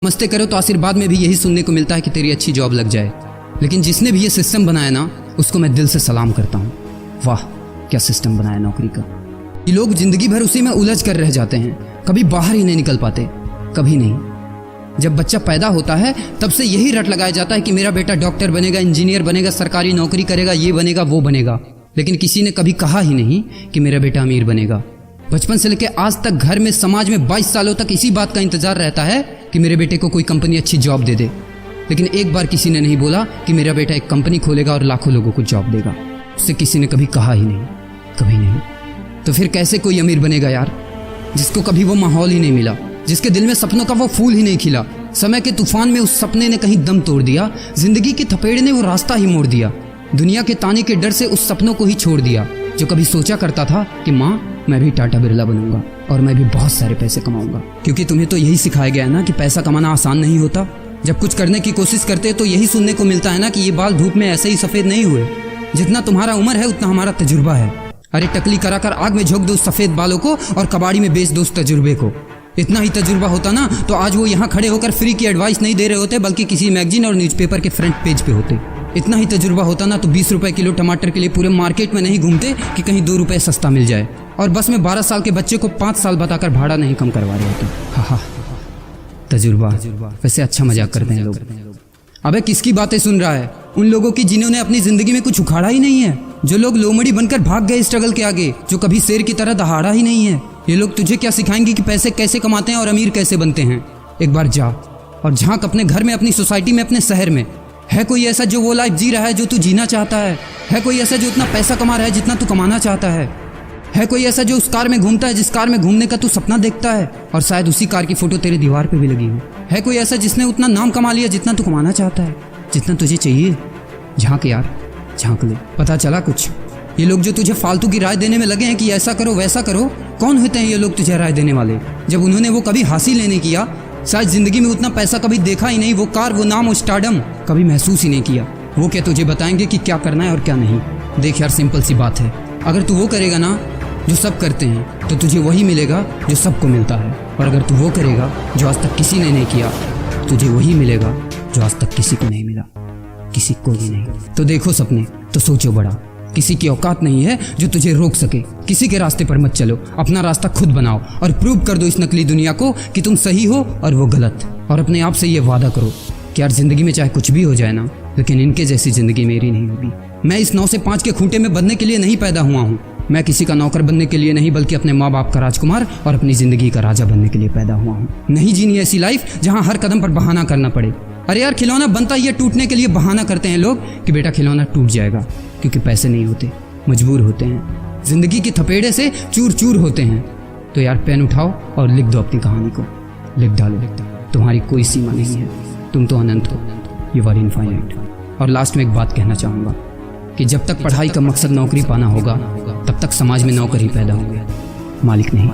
नमस्ते करो तो आशीर्वाद में भी यही सुनने को मिलता है कि तेरी अच्छी जॉब लग जाए। लेकिन जिसने भी ये सिस्टम बनाया ना, उसको मैं दिल से सलाम करता हूँ। वाह क्या सिस्टम बनाया नौकरी का। ये लोग जिंदगी भर उसी में उलझ कर रह जाते हैं, कभी बाहर ही नहीं निकल पाते, कभी नहीं। जब बच्चा पैदा होता है तब से यही रट लगाया जाता है कि मेरा बेटा डॉक्टर बनेगा, इंजीनियर बनेगा, सरकारी नौकरी करेगा, ये बनेगा वो बनेगा। लेकिन किसी ने कभी कहा ही नहीं कि मेरा बेटा अमीर बनेगा। बचपन से लेकर आज तक घर में, समाज में 22 सालों तक इसी बात का इंतजार रहता है कि मेरे बेटे को कोई कंपनी अच्छी जॉब दे दे। लेकिन एक बार किसी ने नहीं बोला कि मेरा बेटा एक कंपनी खोलेगा और लाखों लोगों को जॉब देगा। उससे किसी ने कभी कहा ही नहीं, कभी नहीं। तो फिर कैसे कोई अमीर बनेगा यार, जिसको कभी वो माहौल ही नहीं मिला, जिसके दिल में सपनों का वो फूल ही नहीं खिला। समय के तूफान में उस सपने ने कहीं दम तोड़ दिया, जिंदगी के थपेड़े ने वो रास्ता ही मोड़ दिया। दुनिया के ताने के डर से उस सपनों को ही छोड़ दिया जो कभी सोचा करता था कि माँ मैं भी टाटा बिरला बनूंगा और मैं भी बहुत सारे पैसे कमाऊंगा। क्योंकि तुम्हें तो यही सिखाया गया है ना कि पैसा कमाना आसान नहीं होता। जब कुछ करने की कोशिश करते तो यही सुनने को मिलता है ना कि ये बाल धूप में ऐसे ही सफेद नहीं हुए। जितना तुम्हारा उम्र है उतना हमारा तजुर्बा है। अरे टकली कराकर आग में झोंक दो उस सफेद बालों को और कबाड़ी में बेच दो उस तजुर्बे को। इतना ही तजुर्बा होता ना तो आज वो यहाँ खड़े होकर फ्री की एडवाइस नहीं दे रहे होते, बल्कि किसी मैगजीन और न्यूज़पेपर के फ्रंट पेज पे होते। इतना ही तजुर्बा होता ना तो 20 रुपए किलो टमाटर के लिए पूरे मार्केट में नहीं घूमते कि कहीं 2 रुपए सस्ता मिल जाए। और बस में 12 साल के बच्चे को 5 साल बताकर भाड़ा नहीं कम करवा रहे होते। हा तजुर्बा। वैसे अच्छा मजाक करते हैं लोग। अबे किसकी बातें सुन रहा है? उन लोगों की जिन्होंने अपनी जिंदगी में कुछ उखाड़ा ही नहीं है। जो लोग लोमड़ी बनकर भाग गए स्ट्रगल के आगे, जो कभी शेर की तरह दहाड़ा ही नहीं है। ये लोग तुझे क्या सिखाएंगे कि पैसे कैसे कमाते हैं और अमीर कैसे बनते हैं। एक बार जा और झांक अपने घर में, अपनी सोसाइटी में, अपने शहर में। है कोई ऐसा जो वो लाइफ जी रहा है जो तू जीना चाहता है? है कोई ऐसा जो उतना पैसा कमा रहा है जितना तू कमाना चाहता है? है कोई ऐसा जो उस कार में घूमता है जिस कार में घूमने का तू सपना देखता है और शायद उसी कार की फोटो तेरे दीवार पे भी लगी हो? है कोई ऐसा जिसने उतना नाम कमा लिया जितना तू कमाना चाहता है, जितना तुझे चाहिए? झांक यार, झांक ले, पता चला कुछ। ये लोग जो तुझे फालतू की राय देने में लगे हैं कि ऐसा करो वैसा करो, कौन होते हैं ये लोग तुझे राय देने वाले? जब उन्होंने वो कभी हासिल ही नहीं किया, शायद जिंदगी में उतना पैसा कभी देखा ही नहीं, वो कार, वो नाम, वो स्टारडम कभी महसूस ही नहीं किया, वो क्या तुझे बताएंगे कि क्या करना है और क्या नहीं? देख यार, सिंपल सी बात है, अगर तू वो करेगा ना जो सब करते हैं तो तुझे वही मिलेगा जो सबको मिलता है। और अगर तू वो करेगा जो आज तक किसी ने नहीं किया, तुझे वही मिलेगा जो आज तक किसी को नहीं मिला, किसी को भी नहीं। तो देखो सपने तो सोचो बड़ा। किसी की औकात नहीं है जो तुझे रोक सके। किसी के रास्ते पर मत चलो, अपना रास्ता खुद बनाओ और प्रूव कर दो इस नकली दुनिया को कि तुम सही हो और वो गलत। और अपने आप से ये वादा करो कि यार जिंदगी में चाहे कुछ भी हो जाए ना, लेकिन इनके जैसी जिंदगी मेरी नहीं होगी। मैं इस 9 से 5 के खूंटे में बंधने के लिए नहीं पैदा हुआ हूँ। मैं किसी का नौकर बनने के लिए नहीं, बल्कि अपने माँ बाप का राजकुमार और अपनी जिंदगी का राजा बनने के लिए पैदा हुआ हूँ। नहीं जीनी ऐसी लाइफ जहाँ हर कदम पर बहाना करना पड़े। अरे यार, खिलौना बनता ही है टूटने के लिए। बहाना करते हैं लोग कि बेटा खिलौना टूट जाएगा, क्योंकि पैसे नहीं होते, मजबूर होते हैं, जिंदगी के थपेड़े से चूर चूर होते हैं। तो यार पेन उठाओ और लिख दो अपनी कहानी को, लिख डालो। तुम्हारी कोई सीमा नहीं है, तुम तो अनंत हो, यू आर इनफाइनाइट। और लास्ट में एक बात कहना चाहूँगा कि जब तक पढ़ाई का मकसद नौकरी पाना होगा, तब तक समाज में नौकर ही पैदा होंगे, मालिक नहीं।